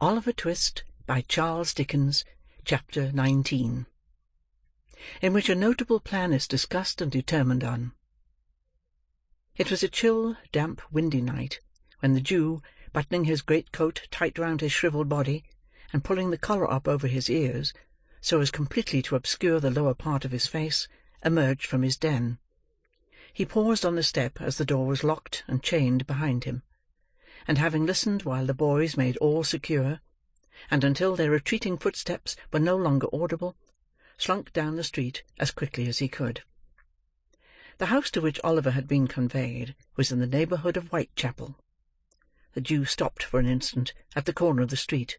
Oliver Twist, by Charles Dickens, Chapter 19, in which a notable plan is discussed and determined on. It was a chill, damp, windy night, when the Jew, buttoning his great-coat tight round his shrivelled body, and pulling the collar up over his ears, so as completely to obscure the lower part of his face, emerged from his den. He paused on the step as the door was locked and chained behind him, and having listened while the boys made all secure, and until their retreating footsteps were no longer audible, slunk down the street as quickly as he could. The house to which Oliver had been conveyed was in the neighbourhood of Whitechapel. The Jew stopped for an instant at the corner of the street,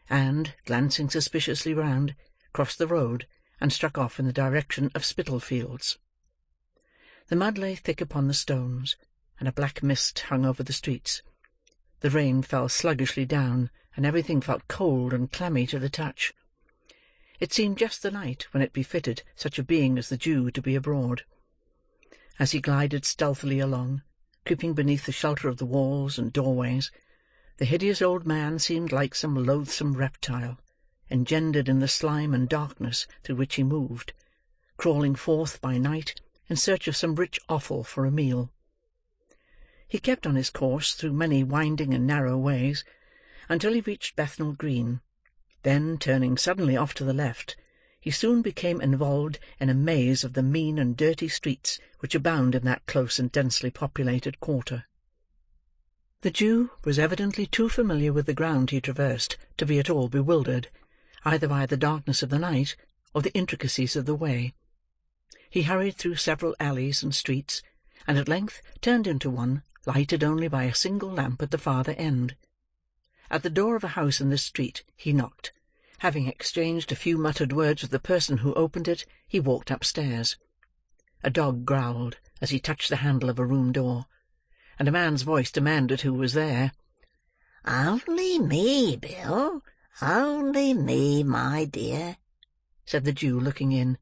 and, glancing suspiciously round, crossed the road, and struck off in the direction of Spitalfields. The mud lay thick upon the stones, and a black mist hung over the streets. The rain fell sluggishly down, and everything felt cold and clammy to the touch. It seemed just the night when it befitted such a being as the Jew to be abroad. As he glided stealthily along, creeping beneath the shelter of the walls and doorways, the hideous old man seemed like some loathsome reptile, engendered in the slime and darkness through which he moved, crawling forth by night in search of some rich offal for a meal. He kept on his course through many winding and narrow ways, until he reached Bethnal Green. Then, turning suddenly off to the left, he soon became involved in a maze of the mean and dirty streets which abound in that close and densely populated quarter. The Jew was evidently too familiar with the ground he traversed to be at all bewildered, either by the darkness of the night or the intricacies of the way. He hurried through several alleys and streets, and at length turned into one lighted only by a single lamp at the farther end. At the door of a house in this street he knocked. Having exchanged a few muttered words with the person who opened it, he walked upstairs. A dog growled as he touched the handle of a room door, and a man's voice demanded who was there. "Only me, Bill, only me, my dear," said the Jew, looking in.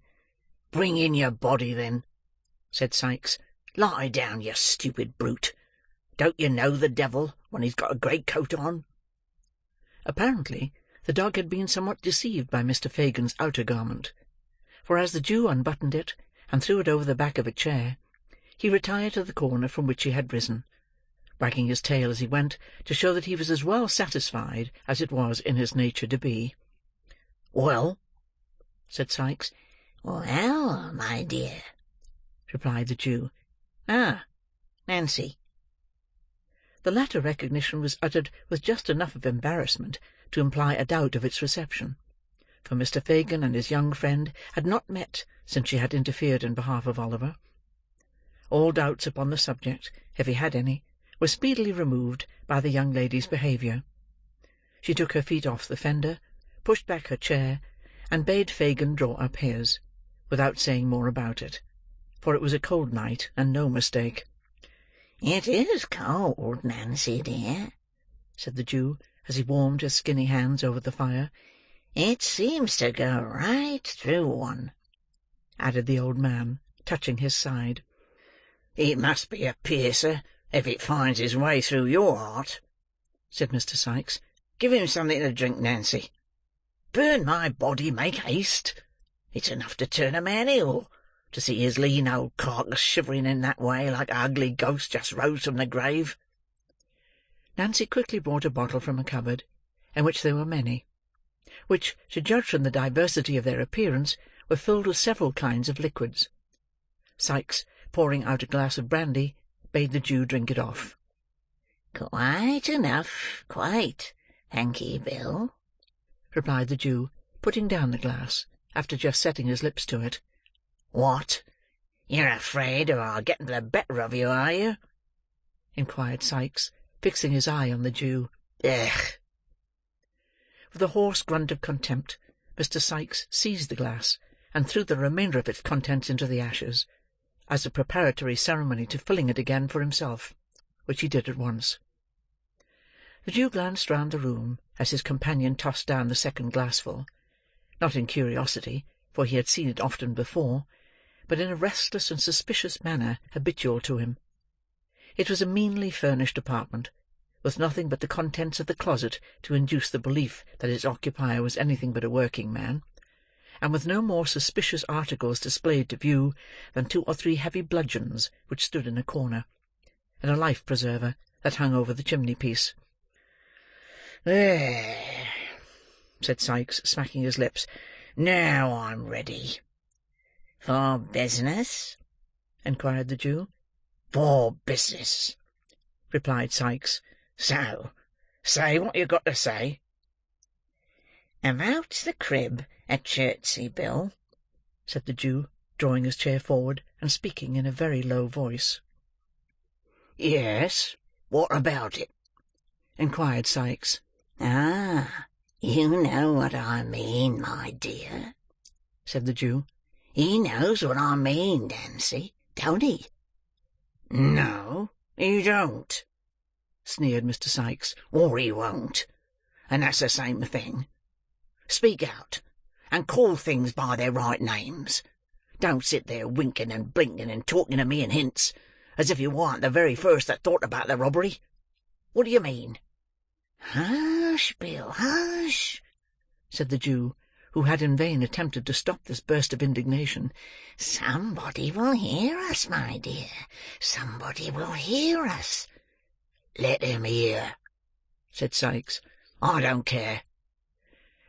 "Bring in your body, then," said Sikes. "Lie down, you stupid brute. Don't you know the devil when he's got a great coat on?" Apparently, the dog had been somewhat deceived by Mr. Fagin's outer garment, for as the Jew unbuttoned it, and threw it over the back of a chair, he retired to the corner from which he had risen, wagging his tail as he went, to show that he was as well satisfied as it was in his nature to be. "Well?" said Sikes. "Well, my dear," replied the Jew. "Ah, Nancy." The latter recognition was uttered with just enough of embarrassment to imply a doubt of its reception, for Mr. Fagin and his young friend had not met since she had interfered in behalf of Oliver. All doubts upon the subject, if he had any, were speedily removed by the young lady's behaviour. She took her feet off the fender, pushed back her chair, and bade Fagin draw up his, without saying more about it, for it was a cold night, and no mistake. "It is cold, Nancy dear," said the Jew, as he warmed his skinny hands over the fire. "It seems to go right through one," added the old man, touching his side. "It must be a piercer, if it finds his way through your heart," said Mr. Sikes. "Give him something to drink, Nancy. Burn my body, make haste. It's enough to turn a man ill, to see his lean old carcass shivering in that way like a ugly ghost just rose from the grave." Nancy quickly brought a bottle from a cupboard, in which there were many, which, to judge from the diversity of their appearance, were filled with several kinds of liquids. Sikes, pouring out a glass of brandy, bade the Jew drink it off. "Quite enough, quite, thank ye, Bill," replied the Jew, putting down the glass, after just setting his lips to it. "What? You're afraid of our getting the better of you, are you?" inquired Sikes, fixing his eye on the Jew. "Ugh!" With a hoarse grunt of contempt, Mr. Sikes seized the glass, and threw the remainder of its contents into the ashes, as a preparatory ceremony to filling it again for himself, which he did at once. The Jew glanced round the room as his companion tossed down the second glassful, not in curiosity, for he had seen it often before, but in a restless and suspicious manner habitual to him. It was a meanly furnished apartment, with nothing but the contents of the closet to induce the belief that its occupier was anything but a working man, and with no more suspicious articles displayed to view than 2 or 3 heavy bludgeons which stood in a corner, and a life-preserver that hung over the chimney-piece. "There," said Sikes, smacking his lips. "Now I'm ready." "For business?" inquired the Jew. "For business," replied Sikes. "So, say what you've got to say." "About the crib at Chertsey, Bill," said the Jew, drawing his chair forward, and speaking in a very low voice. "Yes, what about it?" inquired Sikes. "Ah, you know what I mean, my dear," said the Jew. "He knows what I mean, Nancy, don't he?" "No, he don't," sneered Mr. Sikes. "Or he won't, and that's the same thing. Speak out, and call things by their right names. Don't sit there winking and blinking and talking to me in hints, as if you warn't the very first that thought about the robbery. What do you mean?" "Hush, Bill, hush," said the Jew, who had in vain attempted to stop this burst of indignation. "Somebody will hear us, my dear. Somebody will hear us." "Let him hear," said Sikes. "I don't care."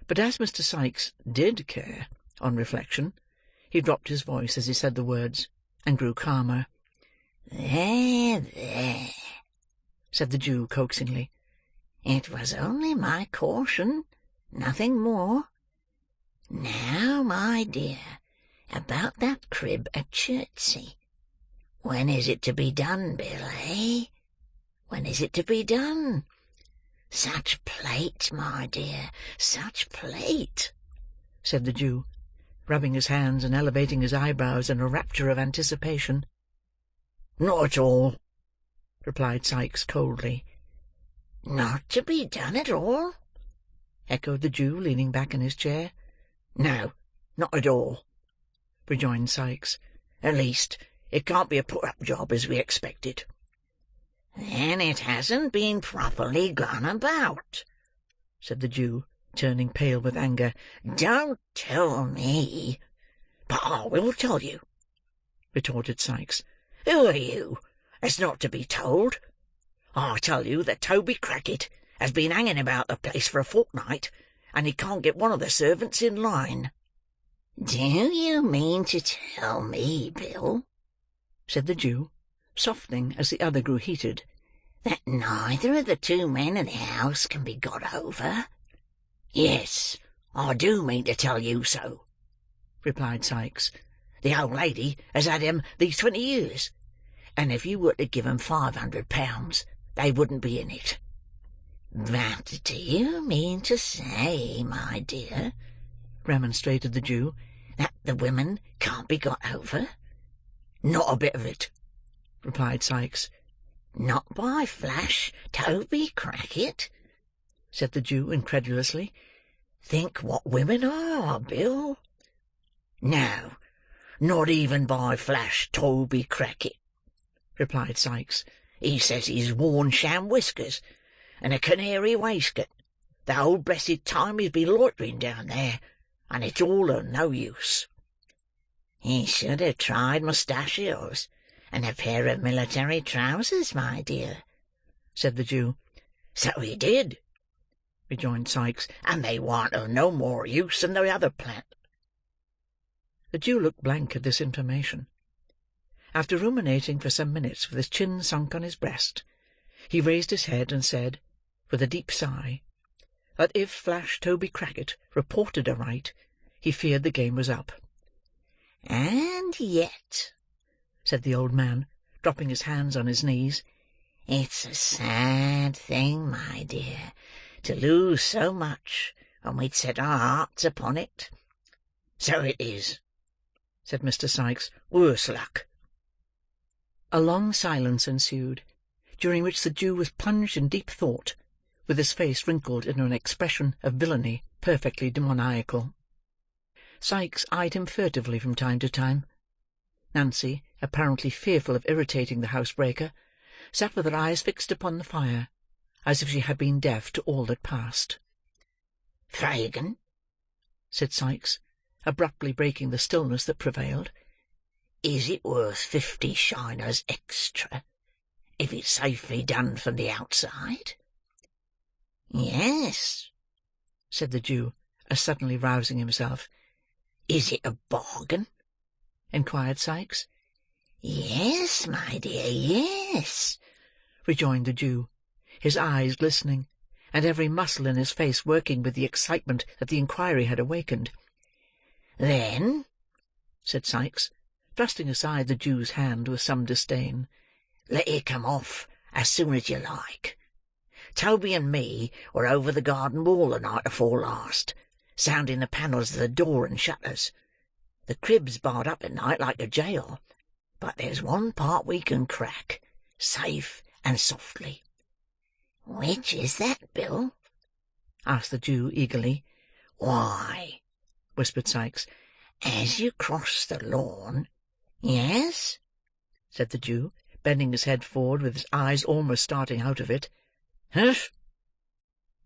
But as Mr. Sikes did care, on reflection, he dropped his voice as he said the words, and grew calmer. "There, there," said the Jew coaxingly. "It was only my caution, nothing more. Now, my dear, about that crib at Chertsey. When is it to be done, Bill, eh? When is it to be done? Such plate, my dear, such plate," said the Jew, rubbing his hands and elevating his eyebrows in a rapture of anticipation. "Not at all," replied Sikes coldly. "Not to be done at all?" echoed the Jew, leaning back in his chair. "No, not at all," rejoined Sikes. "At least, it can't be a put-up job as we expected." "Then it hasn't been properly gone about," said the Jew, turning pale with anger. "Don't tell me." "But I will tell you," retorted Sikes. "Who are you, that's not to be told? I tell you that Toby Crackit has been hanging about the place for a fortnight, and he can't get one of the servants in line." "Do you mean to tell me, Bill," said the Jew, softening as the other grew heated, "that neither of the 2 men in the house can be got over?" "Yes, I do mean to tell you so," replied Sikes. "The old lady has had 'em these 20 years, and if you were to give 'em £500, they wouldn't be in it." "But do you mean to say, my dear," remonstrated the Jew, "that the women can't be got over?" "Not a bit of it," replied Sikes. "Not by Flash Toby Crackit?" said the Jew incredulously. "Think what women are, Bill." "No, not even by Flash Toby Crackit," replied Sikes. "He says he's worn sham whiskers, and a canary waistcoat, the whole blessed time he's been loitering down there, and it's all of no use." "He should have tried mustachios, and a pair of military trousers, my dear," said the Jew. "So he did," rejoined Sikes, "and they warn't of no more use than the other plant." The Jew looked blank at this information. After ruminating for some minutes with his chin sunk on his breast, he raised his head and said, with a deep sigh, that if Flash Toby Crackit reported aright, he feared the game was up. "And yet," said the old man, dropping his hands on his knees, "it's a sad thing, my dear, to lose so much when we'd set our hearts upon it." "So it is," said Mr. Sikes. "Worse luck." A long silence ensued, during which the Jew was plunged in deep thought, with his face wrinkled in an expression of villainy perfectly demoniacal. Sikes eyed him furtively from time to time. Nancy, apparently fearful of irritating the housebreaker, sat with her eyes fixed upon the fire, as if she had been deaf to all that passed. "Fagin," said Sikes, abruptly breaking the stillness that prevailed, "is it worth 50 shiners extra, if it's safely done from the outside?" "Yes," said the Jew, as suddenly rousing himself. "Is it a bargain?" inquired Sikes. "Yes, my dear, yes," rejoined the Jew, his eyes glistening, and every muscle in his face working with the excitement that the inquiry had awakened. "Then," said Sikes, thrusting aside the Jew's hand with some disdain, "let it come off as soon as you like. Toby and me were over the garden wall the night afore last, sounding the panels of the door and shutters. The crib's barred up at night like a jail, but there's one part we can crack, safe and softly." "Which is that, Bill?" asked the Jew eagerly. "Why," whispered Sikes, "as you cross the lawn—" "Yes," said the Jew, bending his head forward, with his eyes almost starting out of it. "Humph!"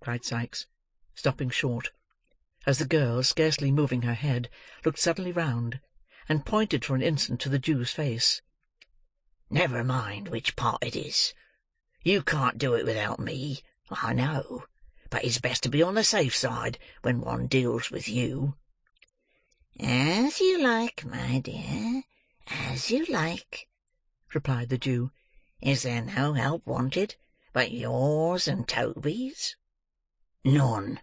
cried Sikes, stopping short, as the girl, scarcely moving her head, looked suddenly round, and pointed for an instant to the Jew's face. "Never mind which part it is. You can't do it without me, I know, but it's best to be on the safe side when one deals with you." "As you like, my dear, as you like," replied the Jew. "Is there no help wanted but yours and Toby's?" "None,"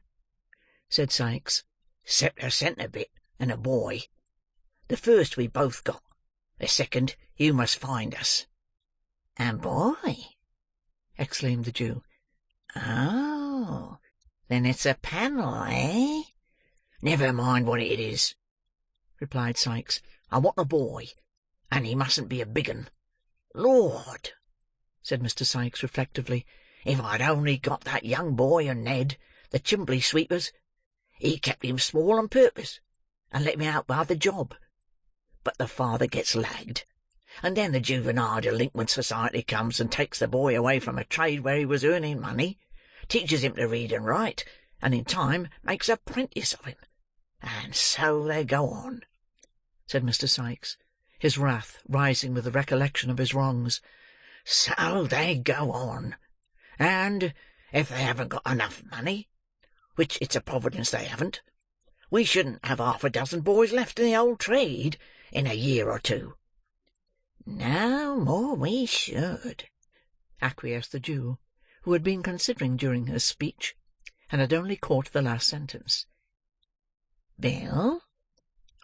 said Sikes, "'cept a centre bit and a boy. The first we both got. The second you must find us." "A boy!" exclaimed the Jew. "Oh, then it's a panel, eh?" "Never mind what it is," replied Sikes. "I want a boy, and he mustn't be a big 'un. Lord!" said Mr. Sikes reflectively, "if I'd only got that young boy and Ned, the chimbley sweepers, he kept him small on purpose, and let me out by the job. But the father gets lagged, and then the Juvenile Delinquent Society comes and takes the boy away from a trade where he was earning money, teaches him to read and write, and in time makes a 'prentice of him. And so they go on," said Mr. Sikes, his wrath rising with the recollection of his wrongs. "So they go on, and if they haven't got enough money, which it's a providence they haven't, we shouldn't have 6 boys left in the old trade in a year or 2. "No more we should," acquiesced the Jew, who had been considering during his speech, and had only caught the last sentence. "Bill?"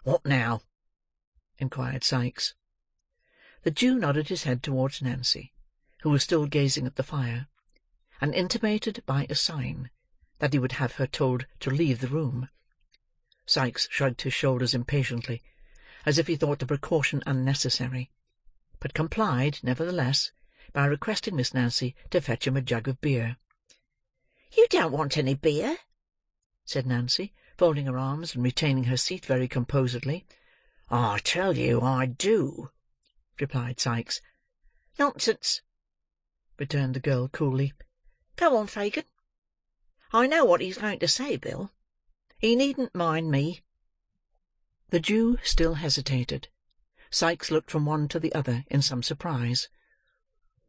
"What now?" inquired Sikes. The Jew nodded his head towards Nancy, who was still gazing at the fire, and intimated by a sign that he would have her told to leave the room. Sikes shrugged his shoulders impatiently, as if he thought the precaution unnecessary, but complied, nevertheless, by requesting Miss Nancy to fetch him a jug of beer. "You don't want any beer?" said Nancy, folding her arms and retaining her seat very composedly. "I tell you I do," replied Sikes. "Nonsense," returned the girl coolly. "Go on, Fagin. I know what he's going to say, Bill. He needn't mind me." The Jew still hesitated. Sikes looked from one to the other in some surprise.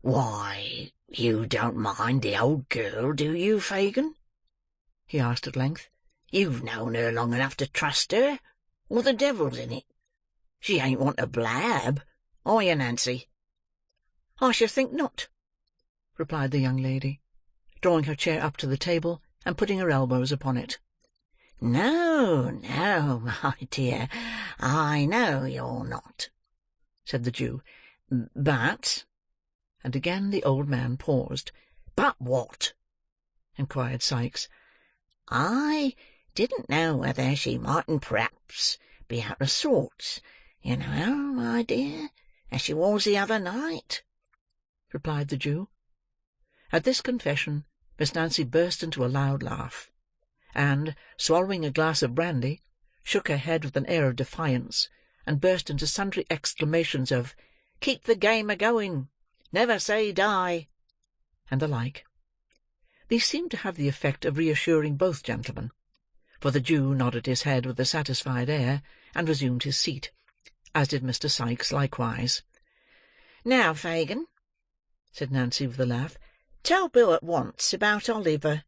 "Why, you don't mind the old girl, do you, Fagin?" he asked at length. "You've known her long enough to trust her, or the devil's in it. She ain't one to blab, are you, Nancy?" "I should think not," replied the young lady, drawing her chair up to the table, and putting her elbows upon it. "No, no, my dear, I know you're not," said the Jew. "But—" and again the old man paused. "But what?" inquired Sikes. "I didn't know whether she mightn't p'raps be out of sorts, you know, my dear, as she was the other night," replied the Jew. At this confession, Miss Nancy burst into a loud laugh, and, swallowing a glass of brandy, shook her head with an air of defiance, and burst into sundry exclamations of "Keep the game a-going!" "Never say die!" and the like. These seemed to have the effect of reassuring both gentlemen, for the Jew nodded his head with a satisfied air, and resumed his seat, as did Mr. Sikes likewise. "Now, Fagin," said Nancy with a laugh, "tell Bill at once about Oliver."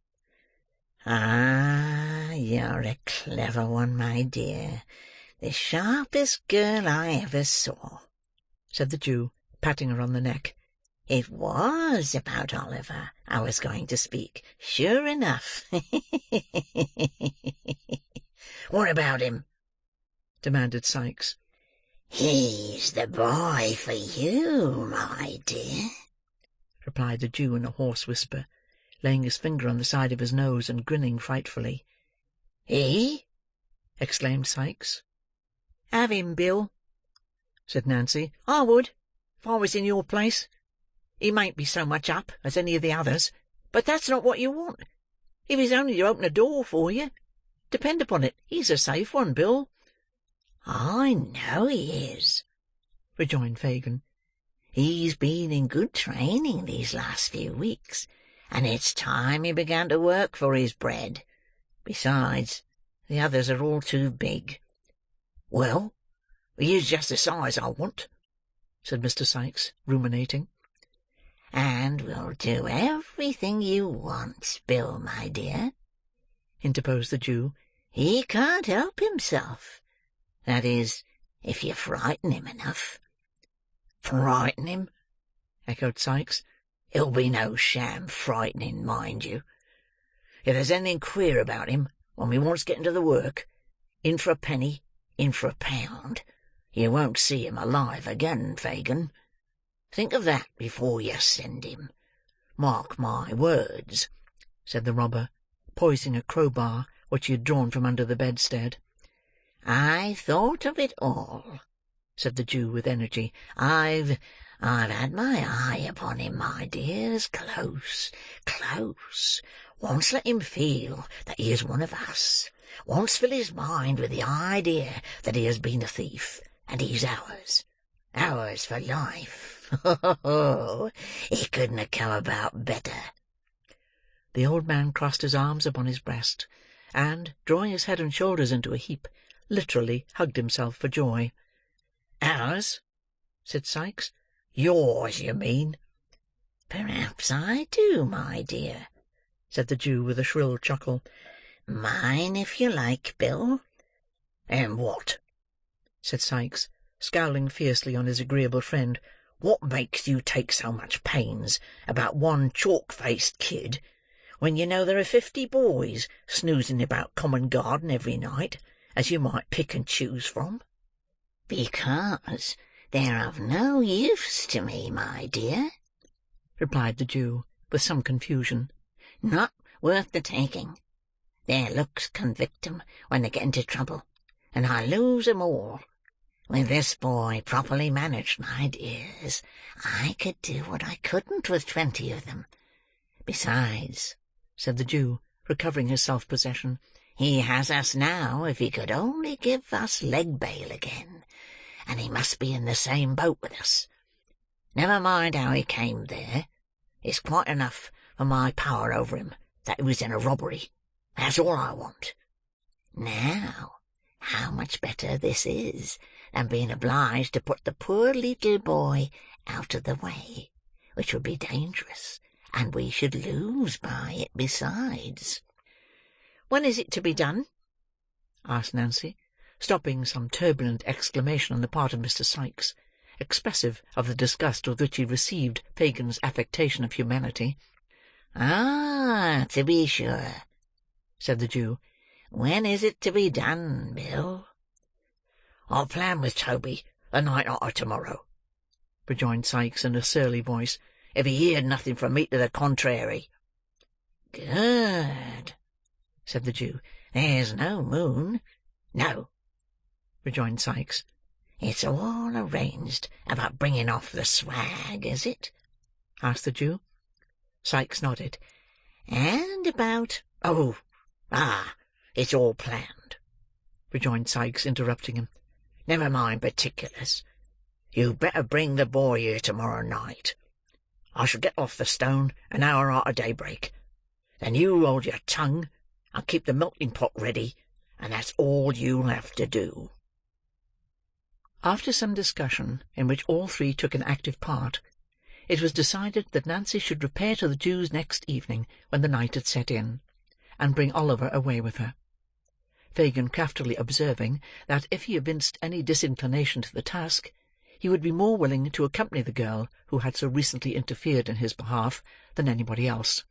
"Ah, you're a clever one, my dear. The sharpest girl I ever saw," said the Jew, patting her on the neck. "It was about Oliver I was going to speak, sure enough." "What about him?" demanded Sikes. "He's the boy for you, my dear," replied the Jew in a hoarse whisper, laying his finger on the side of his nose, and grinning frightfully. "He?" exclaimed Sikes. "Have him, Bill," said Nancy. "I would, if I was in your place. He mayn't be so much up as any of the others, but that's not what you want. If he's only to open a door for you, depend upon it, he's a safe one, Bill." "I know he is," rejoined Fagin. "He's been in good training these last few weeks, and it's time he began to work for his bread. Besides, the others are all too big." "Well, he is just the size I want," said Mr. Sikes, ruminating. "And we'll do everything you want, Bill, my dear," interposed the Jew. "He can't help himself. That is, if you frighten him enough." "Frighten him?" echoed Sikes. "It'll be no sham frightening, mind you. If there's anything queer about him when we once get into the work, in for a penny, in for a pound, you won't see him alive again, Fagin. Think of that before you send him. Mark my words," said the robber, poising a crowbar which he had drawn from under the bedstead. "I thought of it all," said the Jew with energy. I've had my eye upon him, my dears, close, close. Once let him feel that he is one of us. Once fill his mind with the idea that he has been a thief, and he's ours. Ours for life. Oh, it couldn't have come about better." The old man crossed his arms upon his breast, and, drawing his head and shoulders into a heap, literally hugged himself for joy. "Ours?" said Sikes. "Yours, you mean?" "Perhaps I do, my dear," said the Jew with a shrill chuckle. "Mine, if you like, Bill." "And what?" said Sikes, scowling fiercely on his agreeable friend. "What makes you take so much pains about one chalk-faced kid, when you know there are 50 boys snoozing about Common Garden every night, as you might pick and choose from?" "Because they're of no use to me, my dear," replied the Jew, with some confusion. "Not worth the taking. Their looks convict 'em when they get into trouble, and I lose 'em all. With this boy properly managed, my dears, I could do what I couldn't with 20 of them. Besides," said the Jew, recovering his self-possession, "he has us now if he could only give us leg bail again, and he must be in the same boat with us. Never mind how he came there. It's quite enough for my power over him that he was in a robbery. That's all I want. Now, how much better this is than being obliged to put the poor little boy out of the way, which would be dangerous, and we should lose by it besides." "When is it to be done?" asked Nancy, stopping some turbulent exclamation on the part of Mr. Sikes, expressive of the disgust with which he received Fagin's affectation of humanity. "Ah, to be sure," said the Jew. "When is it to be done, Bill?" "I'll plan with Toby the night after tomorrow," rejoined Sikes in a surly voice, "if he heard nothing from me to the contrary." "Good," said the Jew. "There's no moon." "No," rejoined Sikes. "It's all arranged about bringing off the swag, is it?" asked the Jew. Sikes nodded. "And about—" It's all planned," rejoined Sikes, interrupting him. "Never mind particulars. You'd better bring the boy here tomorrow night. I shall get off the stone an hour after daybreak. Then you hold your tongue, and keep the melting pot ready, and that's all you'll have to do." After some discussion, in which all three took an active part, it was decided that Nancy should repair to the Jew's next evening when the night had set in, and bring Oliver away with her; Fagin craftily observing that if he evinced any disinclination to the task, he would be more willing to accompany the girl who had so recently interfered in his behalf than anybody else.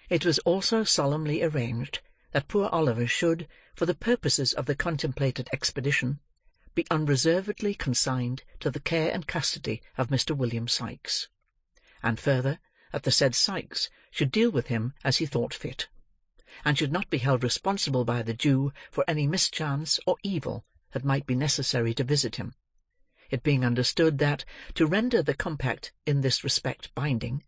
It was also solemnly arranged that poor Oliver should, for the purposes of the contemplated expedition, be unreservedly consigned to the care and custody of Mr. William Sikes; and further, that the said Sikes should deal with him as he thought fit, and should not be held responsible by the Jew for any mischance or evil that might be necessary to visit him, it being understood that, to render the compact in this respect binding,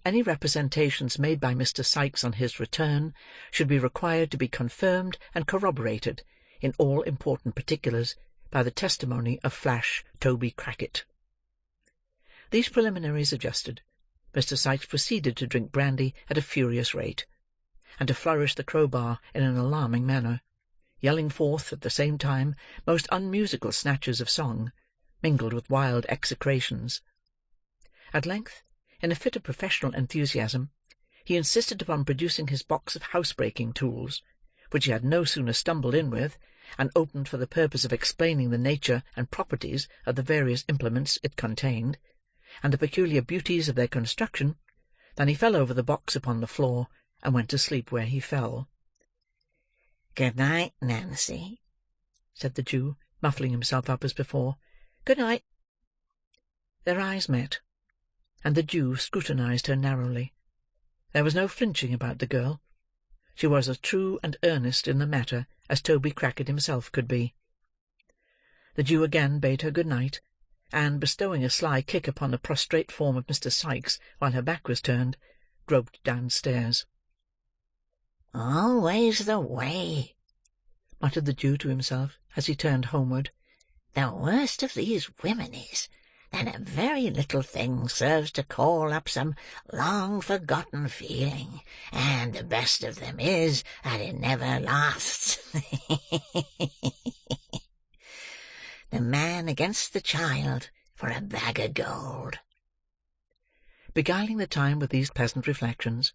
any representations made by Mr. Sikes on his return should be required to be confirmed and corroborated, in all important particulars, by the testimony of Flash Toby Crackit. These preliminaries adjusted, Mr. Sikes proceeded to drink brandy at a furious rate, and to flourish the crowbar in an alarming manner, yelling forth, at the same time, most unmusical snatches of song, mingled with wild execrations. At length, in a fit of professional enthusiasm, he insisted upon producing his box of housebreaking tools, which he had no sooner stumbled in with, and opened for the purpose of explaining the nature and properties of the various implements it contained, and the peculiar beauties of their construction, than he fell over the box upon the floor, and went to sleep where he fell. "Good night, Nancy," said the Jew, muffling himself up as before. "Good night." Their eyes met, and the Jew scrutinized her narrowly. There was no flinching about the girl. She was as true and earnest in the matter as Toby Crackit himself could be. The Jew again bade her good night, and, bestowing a sly kick upon the prostrate form of Mr. Sikes while her back was turned, groped downstairs. "Always the way," muttered the Jew to himself as he turned homeward. "The worst of these women is, that a very little thing serves to call up some long-forgotten feeling, and the best of them is that it never lasts. The man against the child for a bag of gold." Beguiling the time with these pleasant reflections,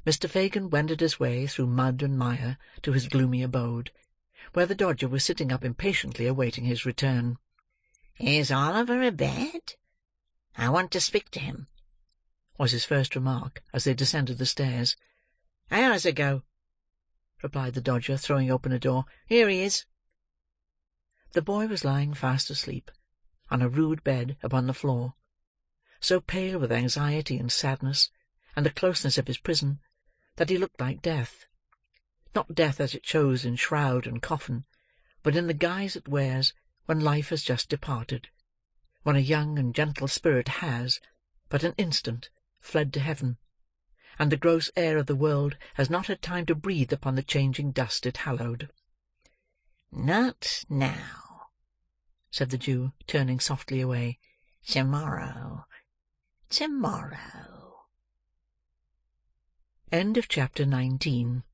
Mr. Fagin wended his way through mud and mire to his gloomy abode, where the Dodger was sitting up impatiently awaiting his return. "Is Oliver abed? I want to speak to him," was his first remark as they descended the stairs. "Hours ago," replied the Dodger, throwing open a door. "Here he is." The boy was lying fast asleep, on a rude bed upon the floor, so pale with anxiety and sadness, and the closeness of his prison, that he looked like death. Not death as it shows in shroud and coffin, but in the guise it wears when life has just departed, when a young and gentle spirit has, but an instant, fled to heaven, and the gross air of the world has not had time to breathe upon the changing dust it hallowed. "Not now," said the Jew, turning softly away. "Tomorrow. Tomorrow." End of chapter 19.